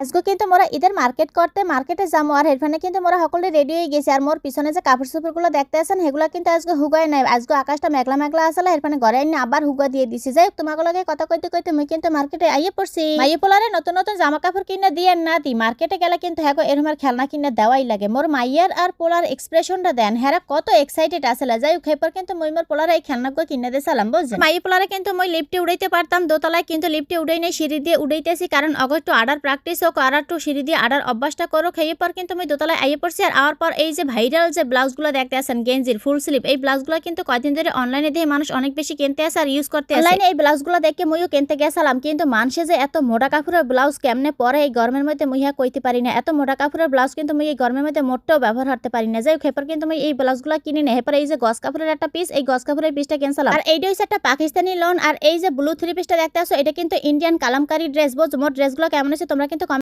আজকে কিন্তু মোরা ঈদের মার্কেট করতে মার্কেটে যাবো আর এখানে কিন্তু মোরা সকলে রেডি হয়ে গেছি আর মোর পিছনে যে কাপড় চোপড়গুলো দেখতে আছেন সেগুলো কিন্তু আজকে হুগায় নাই। আজকে আকাশটা মেঘলা মেঘলা আসলে এখানে ঘরে আনি আবার হুগা দিয়ে দিছি। যাই হোক তোমাকে লগে কথা কইতে কইতে মুই কিন্তু মার্কেটে আইয়ে পড়ছি। মাইয়ে পোলারে নতুন নতুন জামা কাপড় কিনে দিয়ে না দি মার্কেটে গেলে কিন্তু হ্যাঁ এরকম খেলনা কিনে দেওয়াই লাগে। মোর মাইয়ার আর পোলার এক্সপ্রেশনটা দেন হ্যাঁ কত এক্সাইটেড আসলে। যাই হোক এরপর কিন্তু মুই মোর পোলারে এই খেলনাগুলো কিনে দিয়েছিলাম বুঝছেন। মাইয়ে পোলারে কিন্তু মুই লিফটে উড়াইতে পারতাম দোতলায় কিন্তু লিফটে উড়াই নেই সিঁড়ি দিয়ে উড়াইতেছি কারণ অগস্ট আডার প্র্যাকটিস হোক আর একটু সিঁড়ি দিয়ে আডার অভ্যাসটা করো। খেয়ে পর কিন্তু আমি দোতলায় আইয়ে পড়ছি আর আওয়ার পর এই যে ভাইরাল যে ব্লাউজগুলো দেখতে আসেন গেঞ্জির ফুল স্লিভ এই ব্লাউজগুলো কিন্তু কয়দিন ধরে অনলাইনে দিয়ে মানুষ অনেক বেশি কিনতে আসে আর ইউজ করতে আসে। অনলাইনে এই ব্লাউজগুলো দেখে মুইও কিনতে গেছিলাম কিন্তু মানুষে যে এত মোটা কাপড়ের ব্লাউজ কেমনে পরে এই গরমের মধ্যে মুই কইতে পারি না। এত মোটা কাপড়ের ব্লাউজ কিন্তু মুই এই গরমের মধ্যে মোটেও ব্যবহার করতে পারি না। যাই হোক এরপর কিন্তু মুই এই ব্লাউজগুলো কিনি না। এরপর এই যে গস কাপড়ের একটা পিস এই গস কাপড়ের পিসটা কিনছিলাম আর এইটা হচ্ছে একটা পাকিস্তানি লোন আর এই যে ব্লু থ্রি পিসটা দেখতে আসো এটা কিন্তু ইন্ডিয়ান কালামকারী ড্রেস। মোট ড্রেসগুলো কেমন আছে তোমরা কিন্তু